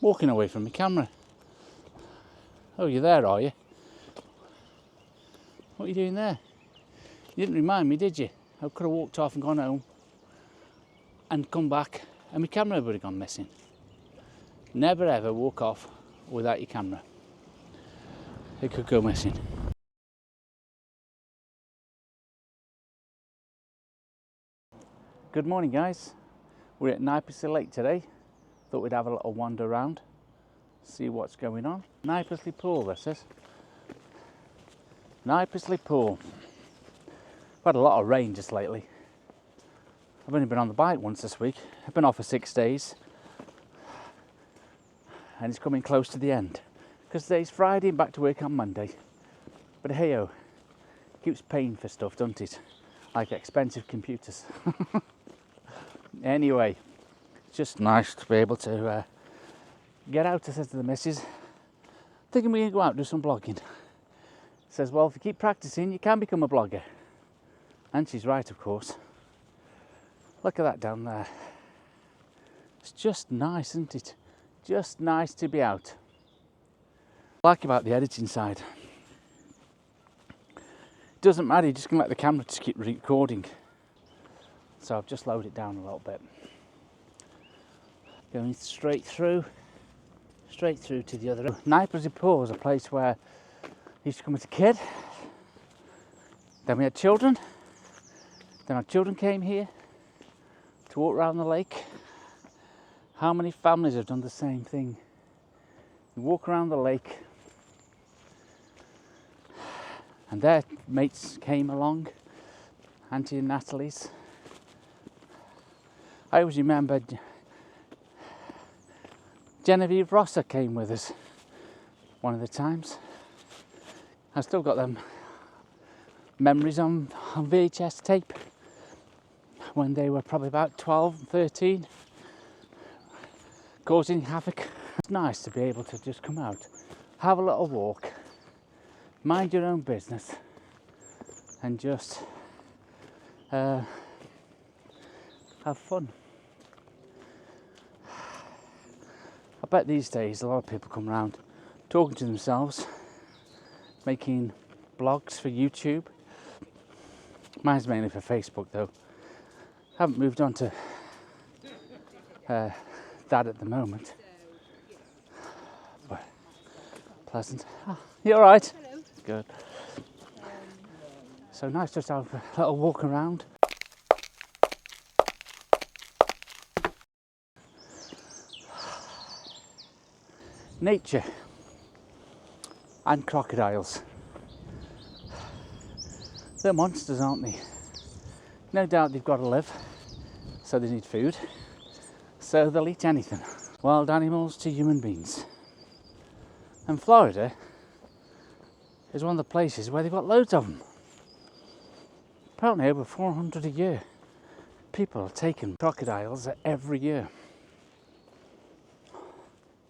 walking away from my camera. Oh, you're there, are you? What are you doing there? You didn't remind me, did you? I could have walked off and gone home and come back and my camera would have gone missing. Never ever walk off without your camera. It could go missing. Good morning, guys. We're at Knypesley Lake today. Thought we'd have a little wander around, see what's going on. Knypesley Pool, this is. Knypesley Pool. I've had a lot of rain just lately. I've only been on the bike once this week. I've been off for 6 days. And it's coming close to the end. Because today's Friday and back to work on Monday. But hey-oh, keeps paying for stuff, doesn't it? Like expensive computers. Anyway, it's just nice to be able to get out, I said to the missus. Thinking we can go out and do some blogging. Says, well, if you keep practicing, you can become a blogger. And she's right, of course. Look at that down there. It's just nice, isn't it? Just nice to be out. I like about the editing side. It doesn't matter, you just can let the camera just keep recording. So I've just lowered it down a little bit. Going straight through to the other. Knypesley Pool is a place where I used to come as a kid. Then we had children. Then our children came here to walk around the lake. How many families have done the same thing? You walk around the lake and their mates came along, Auntie and Natalie's. I always remember Genevieve Rosser came with us one of the times. I've still got them memories on VHS tape when they were probably about 12 and 13, causing havoc. It's nice to be able to just come out, have a little walk, mind your own business and just have fun. I bet these days a lot of people come around talking to themselves, making blogs for YouTube. Mine's mainly for Facebook though. Haven't moved on to that at the moment. But pleasant. Oh, you alright? Hello. Good. So nice just to have a little walk around. Nature and crocodiles. They're monsters, aren't they? No doubt they've got to live, so they need food, so they'll eat anything. Wild animals to human beings. And Florida is one of the places where they've got loads of them. Apparently over 400 a year. People are taking crocodiles every year.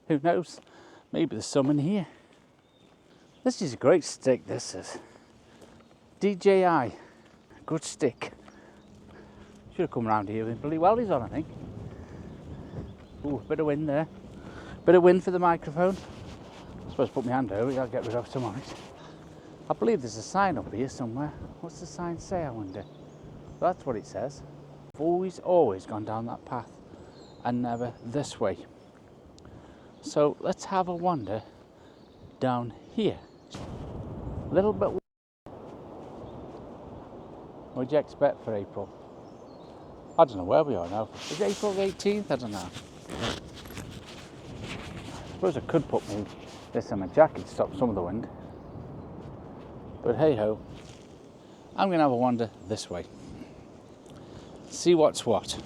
Who knows? Maybe there's some in here. This is a great stick, this is. DJI, good stick. Should have come around here with Billy Wellies on, I think. Ooh, bit of wind there. Bit of wind for the microphone. I suppose put my hand over it, I'll get rid of some of it. I believe there's a sign up here somewhere. What's the sign say, I wonder? That's what it says. I've always gone down that path and never this way. So let's have a wander down here. A little bit. What do you expect for April? I don't know where we are now. Is it April the 18th? I don't know. I suppose I could put this in my jacket to stop some of the wind. But hey ho, I'm going to have a wander this way. See what's what.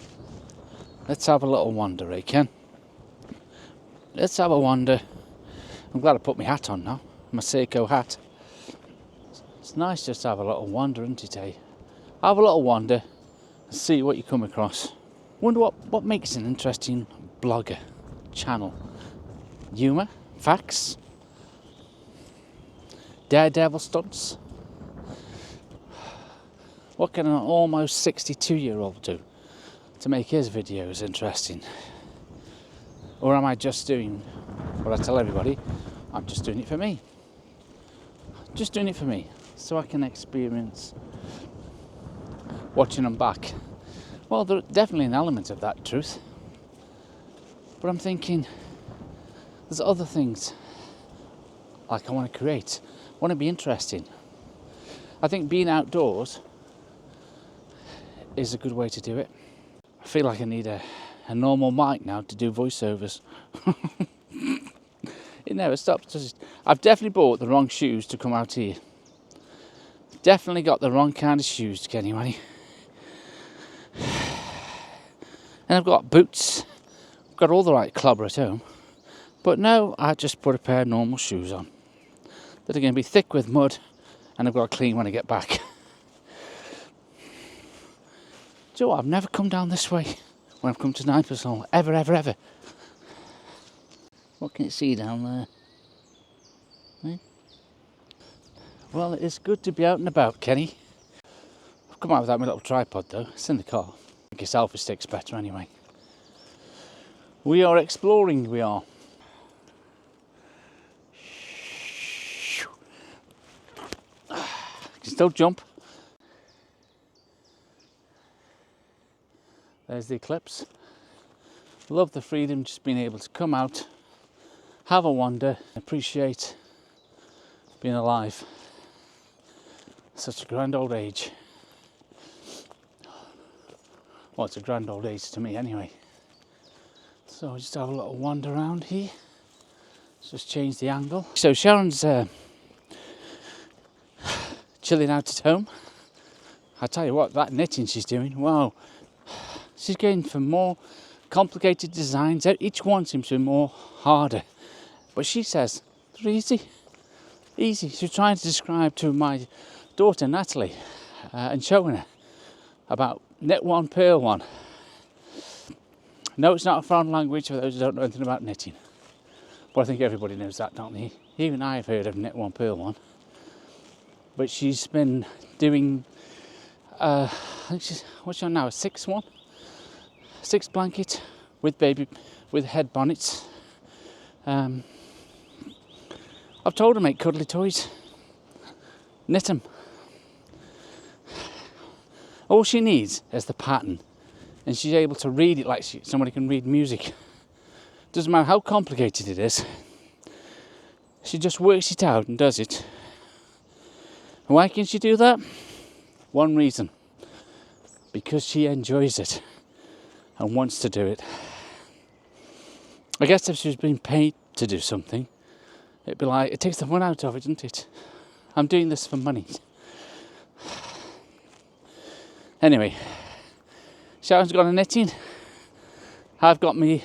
Let's have a little wander, eh, Ken? Let's have a wander. I'm glad I put my hat on now, my Seiko hat. It's nice just to have a little wander, isn't it, eh? Have a little wander and see what you come across. Wonder what makes an interesting blogger channel. Humour, facts, daredevil stunts. What can an almost 62-year-old do to make his videos interesting? Or am I just doing what I tell everybody? I'm just doing it for me. Just doing it for me, so I can experience watching them back. Well, there's definitely an element of that truth. But I'm thinking, there's other things like I want to create. I want to be interesting. I think being outdoors is a good way to do it. I feel like I need a normal mic now to do voiceovers. It never stops. I've definitely bought the wrong shoes to come out here. Definitely got the wrong kind of shoes to get anyway. And I've got boots. Got all the right clobber at home. But no, I just put a pair of normal shoes on. That are going to be thick with mud, and I've got to clean when I get back. Do you know what? I've never come down this way when I've come to Knypesley. Ever. What can you see down there? Eh? Well, it is good to be out and about, Kenny. I've come out without my little tripod though. It's in the car. I think your selfie stick's better anyway. We are exploring, we are. You can still jump. There's the eclipse. Love the freedom, just being able to come out, have a wander, appreciate being alive. Such a grand old age. Well, it's a grand old age to me anyway. So just have a little wander around here. Let's just change the angle. So Sharon's chilling out at home. I tell you what, that knitting she's doing, wow. She's going for more complicated designs. Each one seems to be more harder. But she says, they're easy. Easy. She's trying to describe to my daughter Natalie and showing her about knit one, purl one. No, it's not a foreign language for those who don't know anything about knitting. But I think everybody knows that, don't they? Even I've heard of knit one, purl one. But she's been doing, I think she's, what's she on now, a 6 blanket with head bonnets. I've told her to make cuddly toys. Knit them. All she needs is the pattern, and she's able to read it like somebody can read music. Doesn't matter how complicated it is. She just works it out and does it. And why can she do that? One reason. Because she enjoys it and wants to do it. I guess if she was being paid to do something, it'd be like, it takes the fun out of it, doesn't it? I'm doing this for money. Anyway, Sharon's got a knitting. I've got me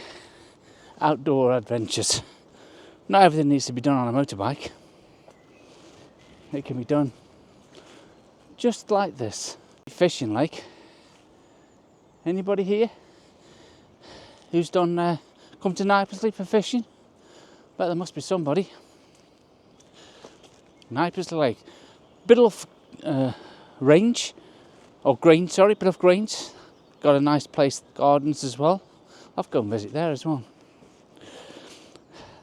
outdoor adventures. Not everything needs to be done on a motorbike. It can be done just like this. Fishing lake. Anybody here who's done come to Knypesley for fishing? Bet there must be somebody. Knypesley Lake. Bit of range, or grain, sorry, bit of grains. Got a nice place, gardens as well. I've gone visit there as well.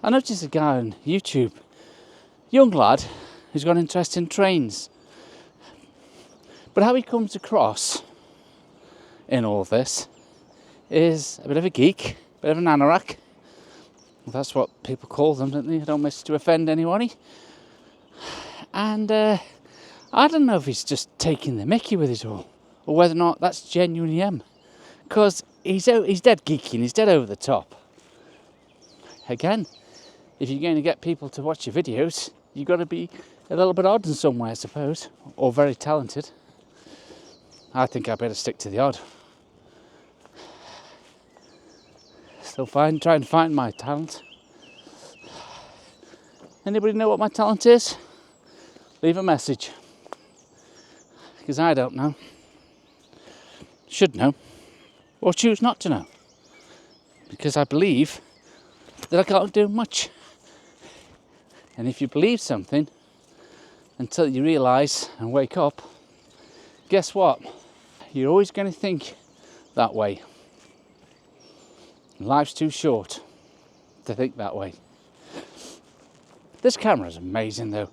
I noticed a guy on YouTube, young lad, who's got an interest in trains. But how he comes across in all this is a bit of a geek, a bit of an anorak. That's what people call them, don't they? I don't wish to offend anybody. And I don't know if he's just taking the mickey with it all, or whether or not that's genuinely him. Because he's dead geeky and he's dead over the top. Again, if you're going to get people to watch your videos, you've got to be a little bit odd in some way, I suppose, or very talented. I think I better stick to the odd. Still trying to find my talent. Anybody know what my talent is? Leave a message. Because I don't know. Should know. Or choose not to know. Because I believe that I can't do much. And if you believe something until you realise and wake up, guess what? You're always going to think that way. Life's too short. to think that way. This camera is amazing though.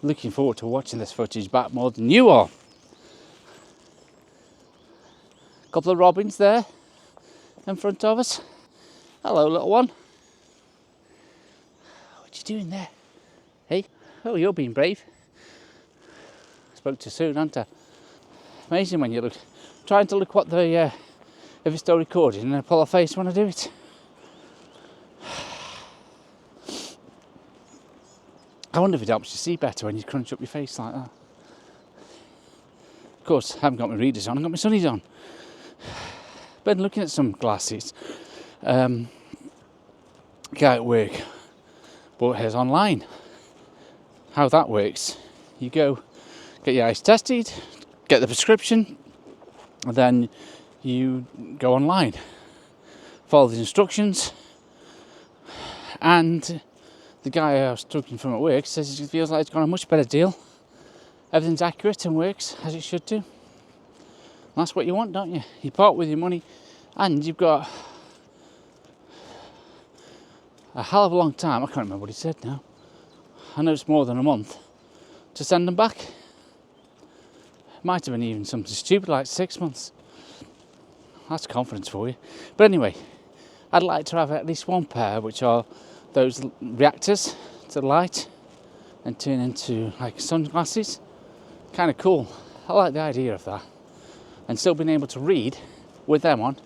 Looking forward to watching this footage back more than you are. Couple of robins there in front of us. Hello, little one. What you doing there? Hey? Oh, you're being brave. Spoke too soon, haven't I? Amazing when you look, trying to look what the if it's still recording, and I pull a face when I do it. I wonder if it helps you see better when you crunch up your face like that. Of course, I haven't got my readers on, I've got my sunnies on. Been looking at some glasses. Guy at work bought his online. How that works, you go get your eyes tested, get the prescription, and then you go online, follow the instructions, and the guy I was talking from at work says he feels like it's got a much better deal. Everything's accurate and works as it should do. And that's what you want, don't you? You part with your money and you've got a hell of a long time, I can't remember what he said now. I know it's more than a month to send them back. Might have been even something stupid like 6 months. That's confidence for you. But anyway, I'd like to have at least one pair which are those reactors to light and turn into like sunglasses. Kind of cool. I like the idea of that. And still being able to read with them on,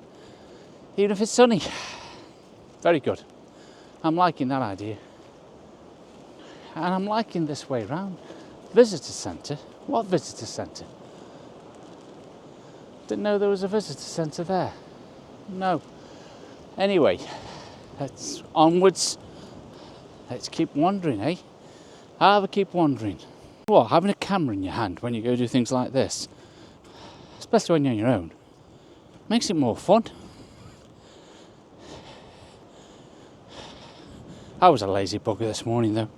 even if it's sunny. Very good. I'm liking that idea. And I'm liking this way round. Visitor centre? What visitor centre? Didn't know there was a visitor centre there. No. Anyway, let's onwards. Let's keep wandering, eh? Have a keep wandering. What, having a camera in your hand when you go do things like this, especially when you're on your own, makes it more fun. I was a lazy bugger this morning though.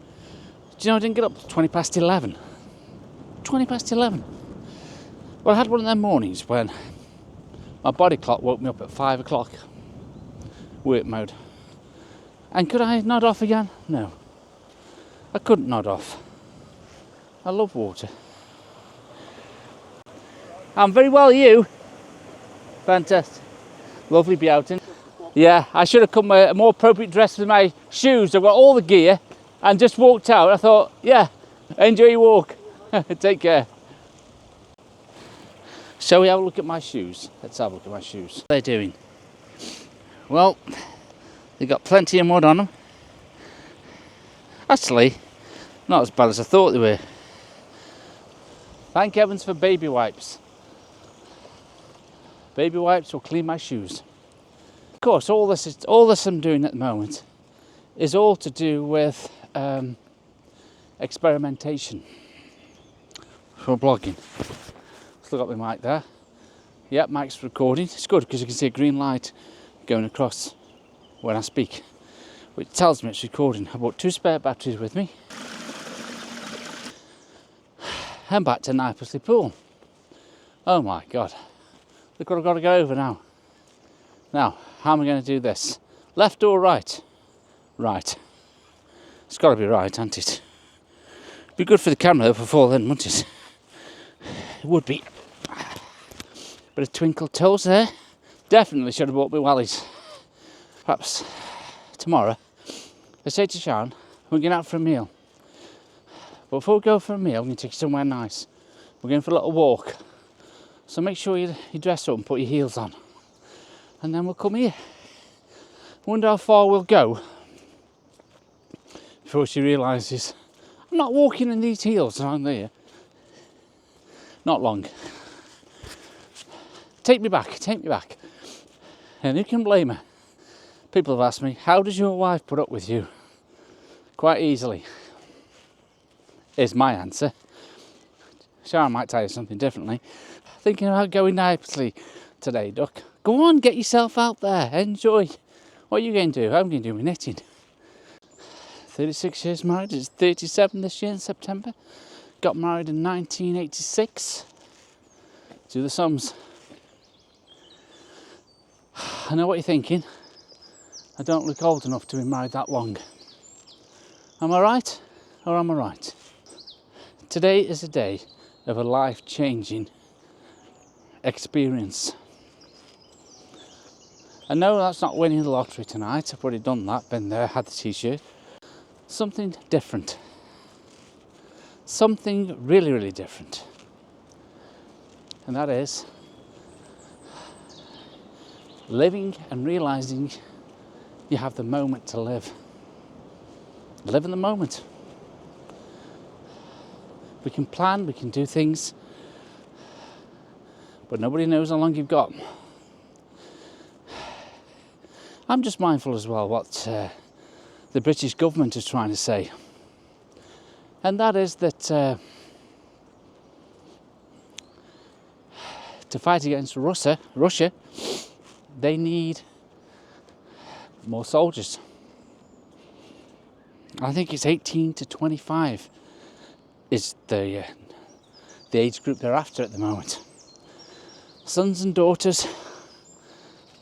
Do you know I didn't get up till 20 past 11? 20 past 11. Well, I had one of them mornings when my body clock woke me up at 5 o'clock. Work mode. And could I nod off again? No. I couldn't nod off. I love water. I'm very well, you? Fantastic. Lovely be out in. Yeah, I should have come a more appropriate dress with my shoes. I've got all the gear and just walked out. I thought, yeah, enjoy your walk. Take care. Shall we have a look at my shoes? Let's have a look at my shoes. What are they doing? Well, they've got plenty of mud on them. Actually, not as bad as I thought they were. Thank heavens for baby wipes. Baby wipes will clean my shoes. Of course, all this I'm doing at the moment is all to do with experimentation for blogging. Still got my mic there. Yep, mic's recording. It's good because you can see a green light going across when I speak, which tells me it's recording. I brought 2 spare batteries with me. And back to Knypesley Pool. Oh my God. Look what I've got to go over now. Now, how am I going to do this? Left or right? Right. It's got to be right, hasn't it? Be good for the camera though for falling, wouldn't it? It would be. Bit of twinkle toes there. Definitely should have bought my wellies. Perhaps tomorrow, I say to Sean, we're going out for a meal. But before we go for a meal, we're going to take you somewhere nice. We're going for a little walk. So make sure you dress up and put your heels on. And then we'll come here. Wonder how far we'll go before she realises I'm not walking in these heels around there. Not long. Take me back, take me back. And who can blame her? People have asked me, how does your wife put up with you? Quite easily, is my answer. Sharon might tell you something differently. Thinking about going Knypesley today, Duck. Go on, get yourself out there, enjoy. What are you going to do? I'm going to do my knitting. 36 years married, it's 37 this year in September. Got married in 1986. Do the sums. I know what you're thinking. I don't look old enough to be married that long. Am I right? Or am I right? Today is a day of a life-changing experience. I know that's not winning the lottery tonight. I've already done that, been there, had the t-shirt. Something different. Something really, really different. And that is living and realising you have the moment to live. Live in the moment. We can plan, we can do things, but nobody knows how long you've got. I'm just mindful as well what the British government is trying to say. And that is that to fight against Russia, they need more soldiers. I think it's 18 to 25 is the age group they're after at the moment. Sons and daughters,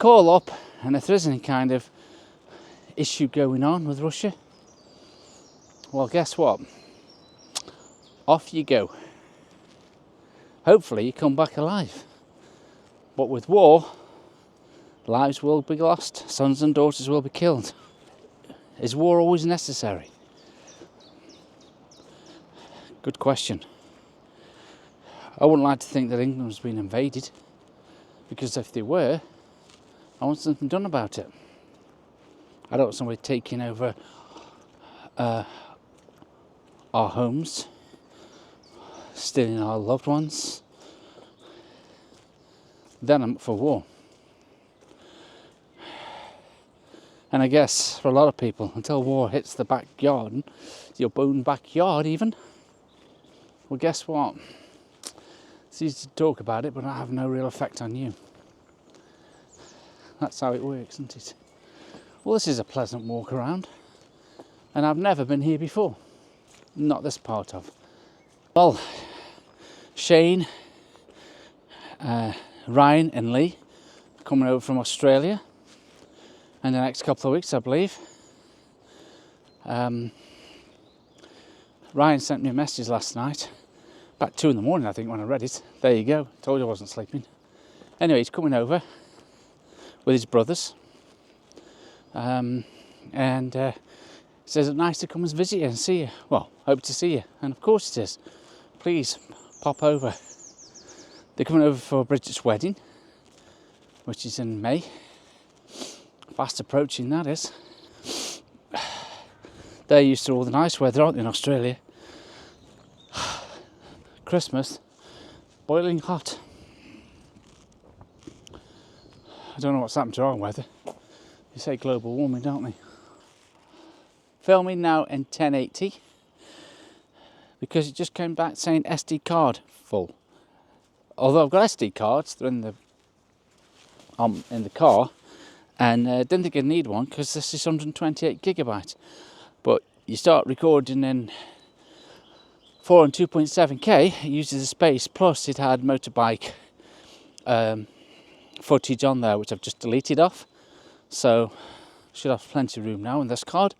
call up, and if there is any kind of issue going on with Russia, well, guess what? Off you go. Hopefully you come back alive. But with war, lives will be lost, sons and daughters will be killed. Is war always necessary? Good question. I wouldn't like to think that England has been invaded, because if they were, I want something done about it. I don't want somebody taking over our homes, stealing our loved ones. Then I'm up for war. And I guess for a lot of people, until war hits the backyard, your own backyard even, well, guess what? It's easy to talk about it, but I have no real effect on you. That's how it works, isn't it? Well, this is a pleasant walk around, and I've never been here before. Not this part of. Well, Shane, Ryan and Lee are coming over from Australia in the next couple of weeks, I believe. Ryan sent me a message last night, about 2 a.m, I think, when I read it. There you go, told you I wasn't sleeping. Anyway, he's coming over with his brothers, and says it's nice to come and visit you and see you. Well, hope to see you, and of course it is. Please pop over. They're coming over for Bridget's wedding, which is in May. Fast approaching, that is. They're used to all the nice weather, aren't they, in Australia? Christmas, boiling hot. I don't know what's happened to our weather. You say global warming, don't they? Filming now in 1080 because it just came back saying SD card full. Although I've got SD cards, they're in the car, and didn't think I'd need one because this is 128 gigabytes. But you start recording in 4 and 2.7K, it uses the space, plus it had motorbike footage on there, which I've just deleted off. So should have plenty of room now in this card,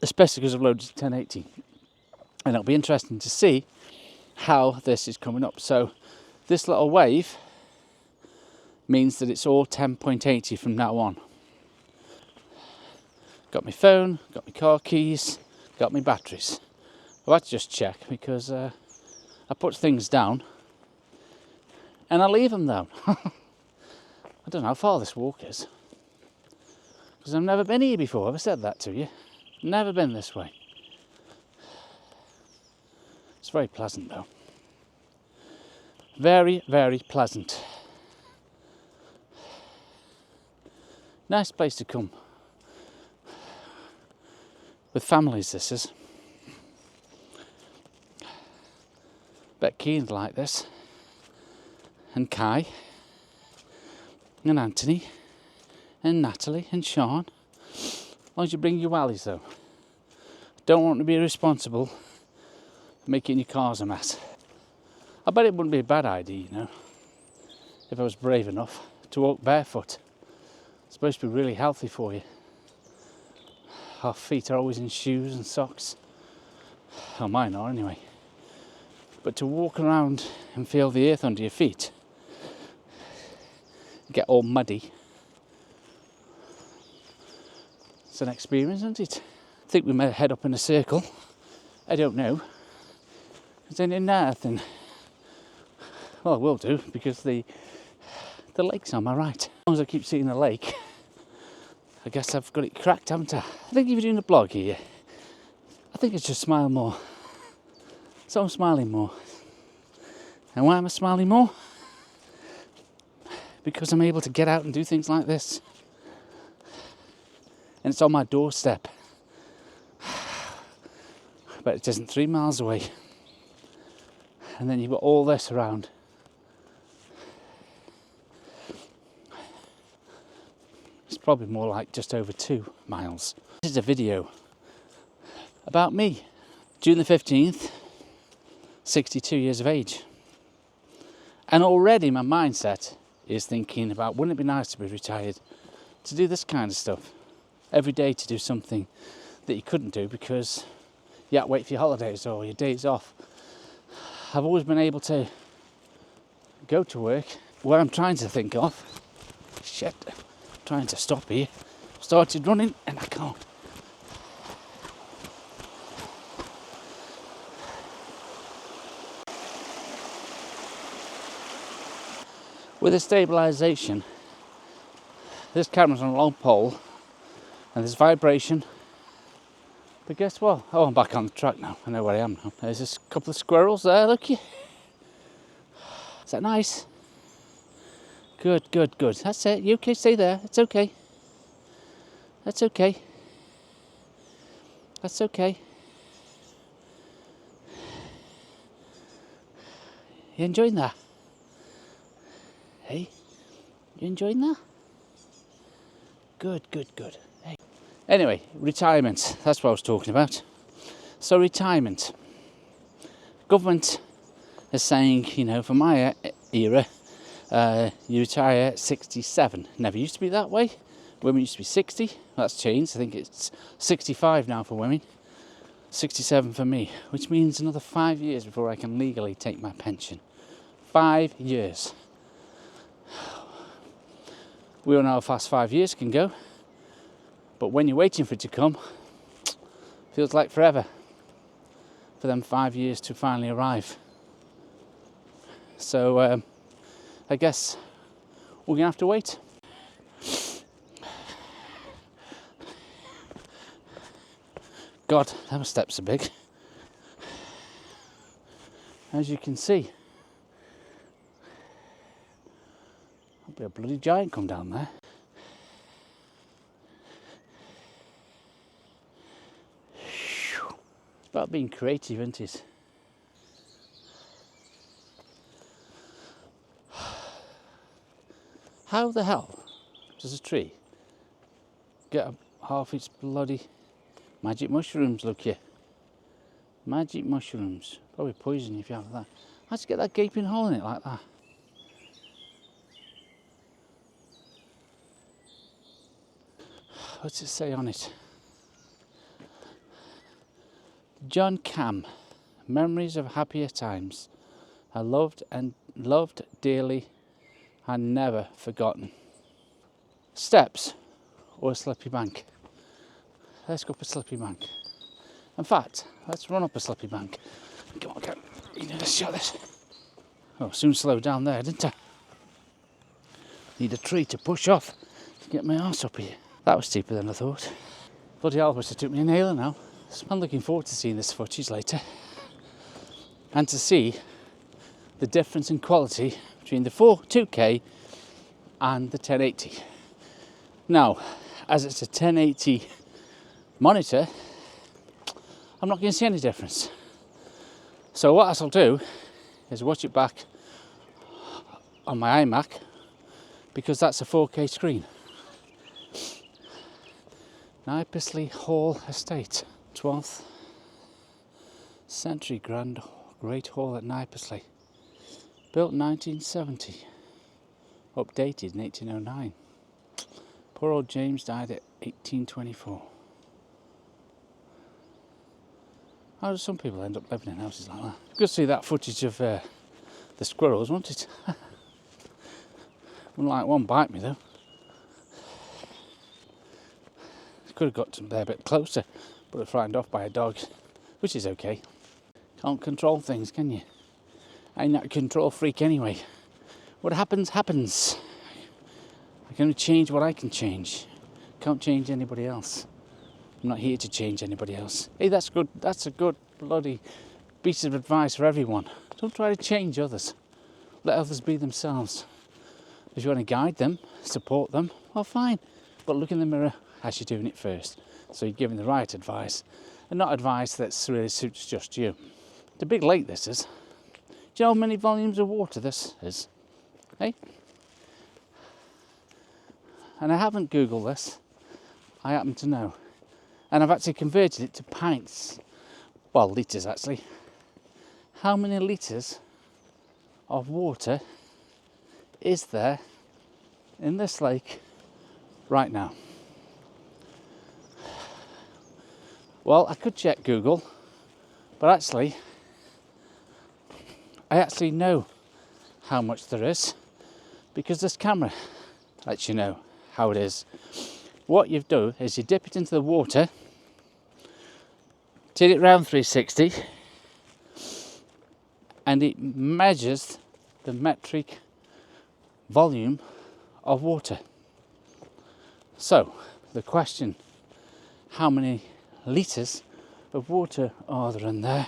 especially because I've loaded to 1080. And it'll be interesting to see how this is coming up. So this little wave means that it's all 10.80 from now on. Got my phone, got my car keys, got my batteries. I've had to just check because I put things down and I leave them down. I don't know how far this walk is, because I've never been here before. Have I said that to you? Never been this way. It's very pleasant though. Very, very pleasant. Nice place to come. With families, this is. Bet Keen's like this. And Kai. And Anthony. And Natalie. And Sean. As long as you bring your wallies though. Don't want to be responsible for making your cars a mess. I bet it wouldn't be a bad idea, you know, if I was brave enough to walk barefoot It's supposed to be really healthy for you. Our feet are always in shoes and socks. Oh, mine are anyway. But to walk around and feel the earth under your feet, get all muddy, it's an experience, isn't it? I think we might head up in a circle. I don't know. Is there nothing? Well, we'll do, because the lake's on my right. As long as I keep seeing the lake, I guess I've got it cracked, haven't I? I think if you're doing a blog here, I think it's just smile more. So I'm smiling more. And why am I smiling more? Because I'm able to get out and do things like this. And it's on my doorstep. But it isn't 3 miles away. And then you've got all this around. It's probably more like just over 2 miles. This is a video about me. June the 15th, 62 years of age. And already my mindset is thinking about, wouldn't it be nice to be retired, to do this kind of stuff every day, to do something that you couldn't do because you had to wait for your holidays or your days off. I've always been able to go to work. What I'm trying to think of, trying to stop here, started running and I can't. With the stabilisation, this camera's on a long pole and there's vibration. But guess what? Oh, I'm back on the track now. I know where I am now. There's just a couple of squirrels there, look you. Is that nice? Good, good, good. That's it. You okay? Stay there. It's okay. That's okay. That's okay. You enjoying that? Hey? You enjoying that? Good, good, good. Hey. Anyway, retirement. That's what I was talking about. So retirement. Government is saying, you know, for my era, you retire at 67. Never used to be that way. Women used to be 60. That's changed. I think it's 65 now for women. 67 for me, which means another 5 years before I can legally take my pension. 5 years. We all know how fast 5 years can go. But when you're waiting for it to come, feels like forever for them 5 years to finally arrive. So I guess we're going to have to wait. God, them steps are big. As you can see, there'll be a bloody giant come down there. It's about being creative, isn't it? How the hell does a tree get half its bloody magic mushrooms, look here? Magic mushrooms. Probably poison if you have that. How'd you get that gaping hole in it like that? What's it say on it? John Cam, memories of happier times. I loved dearly and never forgotten. Steps or a slippy bank? Let's go up a slippy bank. In fact, let's run up a slippy bank. Come on, come. You need to shut this. Oh, soon slow down there, didn't I? Need a tree to push off to get my arse up here. That was steeper than I thought. Bloody hell, it took me an inhaler now. So I'm looking forward to seeing this footage later. And to see the difference in quality between the 2K and the 1080. Now, as it's a 1080 monitor, I'm not going to see any difference. So what I'll do is watch it back on my iMac, because that's a 4K screen. Knypesley Hall Estate, 12th century Great Hall at Knypesley. Built 1970, updated in 1809. Poor old James died at 1824. How do some people end up living in houses like that? Good to see that footage of the squirrels, wasn't it? Wouldn't like one bite me though. Could have got to there a bit closer, but was frightened off by a dog, which is okay. Can't control things, can you? I'm not a control freak anyway. What happens, happens. I can only change what I can change. Can't change anybody else. I'm not here to change anybody else. Hey, that's good. That's a good bloody piece of advice for everyone. Don't try to change others. Let others be themselves. If you want to guide them, support them, well, fine. But look in the mirror as you're doing it first. So you're giving the right advice, and not advice that really suits just you. It's a big lake, this is. Do you know how many volumes of water this is? Hey? And I haven't Googled this. I happen to know. And I've actually converted it to pints. Well, litres actually. How many litres of water is there in this lake right now? Well, I could check Google, but actually, I actually know how much there is because this camera lets you know how it is. What you've done is you dip it into the water, turn it round 360, and it measures the metric volume of water. So, the question, how many litres of water are there in there?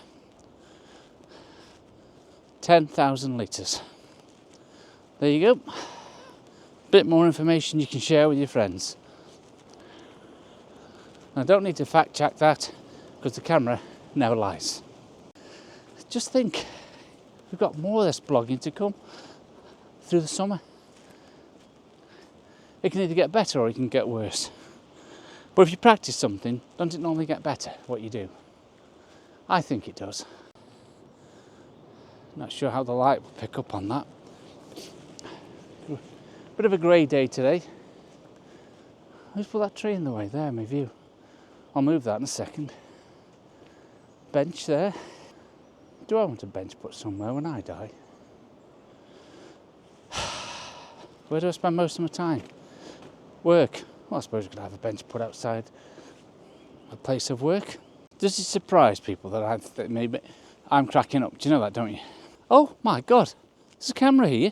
10,000 litres. There you go. Bit more information you can share with your friends. I don't need to fact check that because the camera never lies. Just think, we've got more of this blogging to come through the summer. It can either get better or it can get worse. But if you practice something, doesn't it normally get better, what you do? I think it does. Not sure how the light will pick up on that. Bit of a grey day today. Let's put that tree in the way there, my view. I'll move that in a second. Bench there. Do I want a bench put somewhere when I die? Where do I spend most of my time? Work. Well, I suppose I could have a bench put outside a place of work. Does it surprise people that maybe I'm cracking up? Do you know that, don't you? Oh my God, there's a camera here.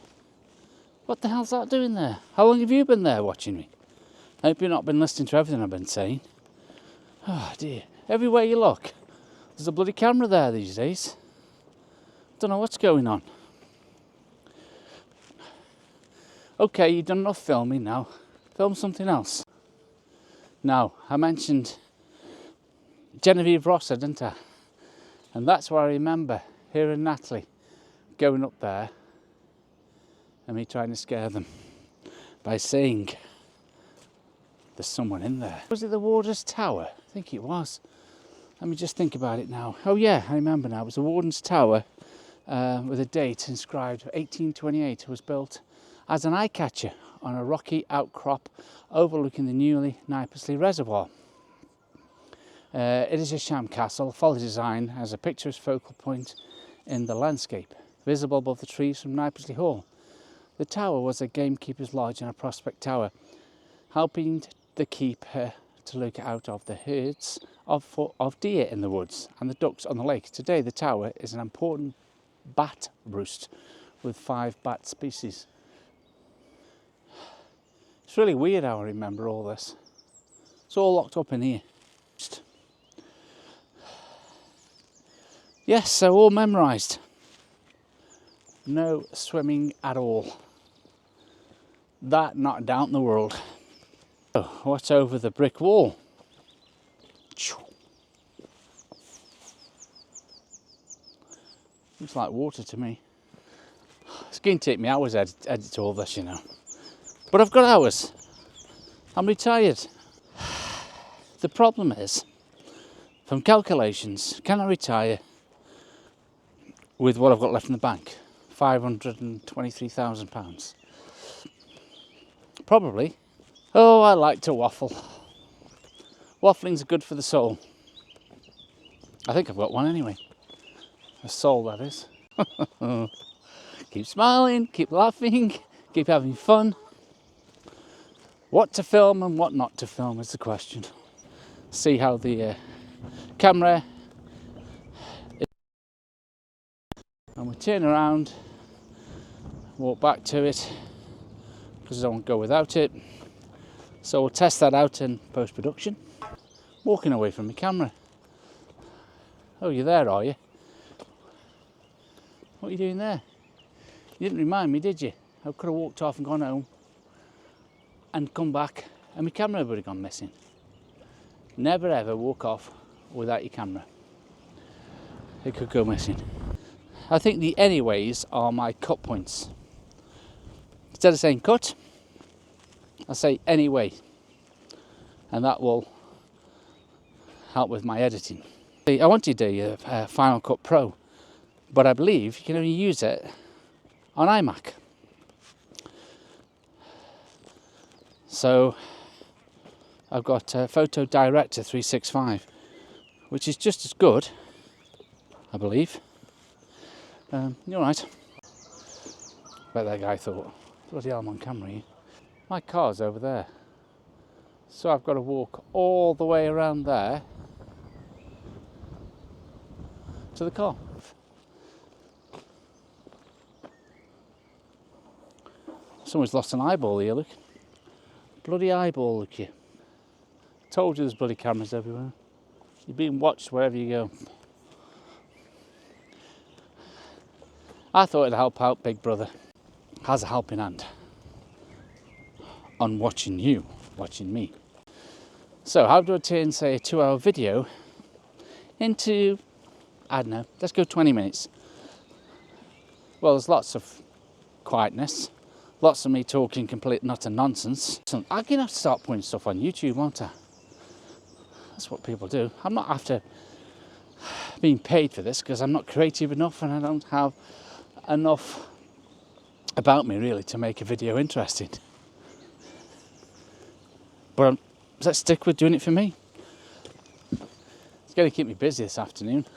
What the hell's that doing there? How long have you been there watching me? I hope you've not been listening to everything I've been saying. Oh dear, everywhere you look, there's a bloody camera there these days. Don't know what's going on. Okay, you've done enough filming now. Film something else. Now, I mentioned Genevieve Rosser, didn't I? And that's where I remember hearing Natalie going up there and me trying to scare them by saying there's someone in there. Was it the Warden's Tower? I think it was. Let me just think about it now. Oh yeah, I remember now. It was the Warden's Tower with a date inscribed 1828. It was built as an eye catcher on a rocky outcrop overlooking the newly Knypesley Reservoir. It is a sham castle, fully designed as a picturesque focal point in the landscape, visible above the trees from Knypesley Hall. The tower was a gamekeeper's lodge and a prospect tower, helping the keeper to look out of the herds of deer in the woods and the ducks on the lake. Today the tower is an important bat roost with 5 bat species. It's really weird how I remember all this. It's all locked up in here. Yes, so all memorised. No swimming at all. That not a doubt in the world. Oh, what's over the brick wall? Looks like water to me. It's going to take me hours to edit all this, you know. But I've got hours. I'm retired. The problem is, from calculations, can I retire with what I've got left in the bank? £523,000. Probably. Oh, I like to waffle. Waffling's good for the soul. I think I've got one anyway. A soul, that is. Keep smiling, keep laughing, keep having fun. What to film and what not to film is the question. See how the camera is. And we turn around, walk back to it, because I don't want to go without it. So we'll test that out in post-production. Walking away from the camera. Oh, you're there, are you? What are you doing there? You didn't remind me, did you? I could have walked off and gone home and come back and my camera would have gone missing. Never ever walk off without your camera. It could go missing. I think the anyways are my cut points. Instead of saying cut, I say anyway. And that will help with my editing. I wanted a Final Cut Pro, but I believe you can only use it on iMac. So I've got Photo Director 365, which is just as good, I believe. You're right. Bet that guy thought, bloody hell, I'm on camera here. My car's over there. So I've got to walk all the way around there to the car. Someone's lost an eyeball here, look. Bloody eyeball, look here. Told you there's bloody cameras everywhere. You're being watched wherever you go. I thought it'd help out Big Brother. Has a helping hand on watching you, watching me. So how do I turn, say, a 2-hour video into, I don't know, let's go 20 minutes. Well, there's lots of quietness, lots of me talking complete nutter nonsense. So I'm going to have to start putting stuff on YouTube, won't I? That's what people do. I'm not after being paid for this because I'm not creative enough and I don't have enough about me really to make a video interesting. But let's stick with doing it for me. It's going to keep me busy this afternoon.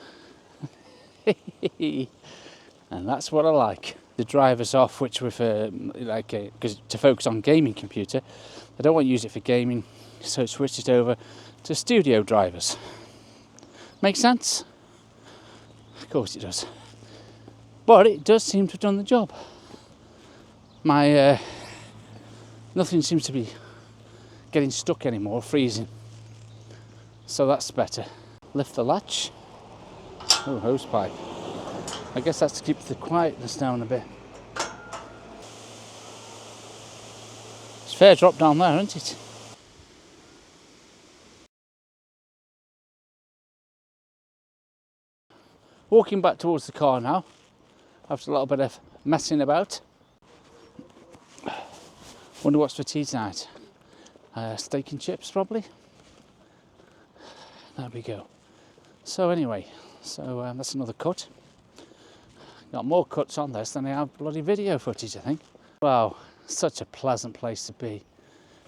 And that's what I like. The drivers off, which with because to focus on gaming computer, I don't want to use it for gaming, so switch it over to studio drivers. Make sense? Of course it does. But it does seem to have done the job. My nothing seems to be getting stuck anymore, freezing. So that's better. Lift the latch. Oh, hose pipe. I guess that's to keep the quietness down a bit. It's a fair drop down there, isn't it? Walking back towards the car now, after a little bit of messing about. Wonder what's for tea tonight. Steak and chips, probably. There we go. So anyway, that's another cut. Got more cuts on this than I have bloody video footage, I think. Wow, such a pleasant place to be.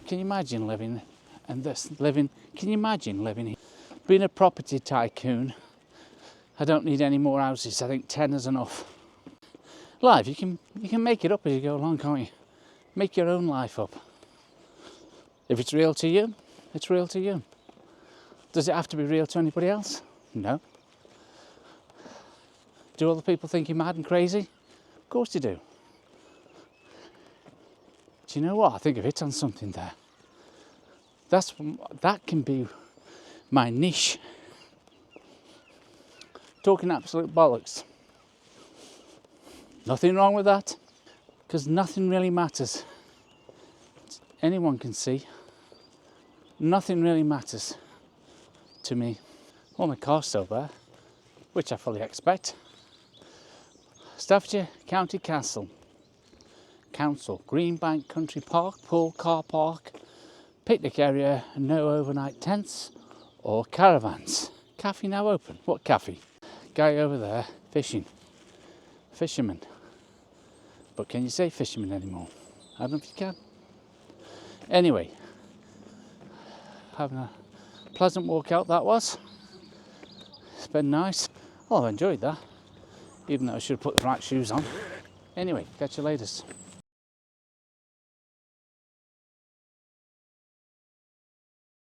Can you imagine living and can you imagine living here? Being a property tycoon, I don't need any more houses. I think 10 is enough. Life, you can make it up as you go along, can't you? Make your own life up. If it's real to you, it's real to you. Does it have to be real to anybody else? No. Do other people think you're mad and crazy? Of course they do. Do you know what? I think I've hit on something there. That can be my niche. Talking absolute bollocks. Nothing wrong with that, because nothing really matters. Anyone can see. Nothing really matters to me. Well, my car's still there, which I fully expect. Staffordshire County Council, Greenbank Country Park, pool car park, picnic area, no overnight tents or caravans. Cafe now open. What cafe? Guy over there fishing. Fisherman. But can you say fisherman anymore? I don't know if you can. Anyway, having a pleasant walk out that was. It's been nice. Well, I've enjoyed that, even though I should have put the right shoes on. Anyway, catch you later.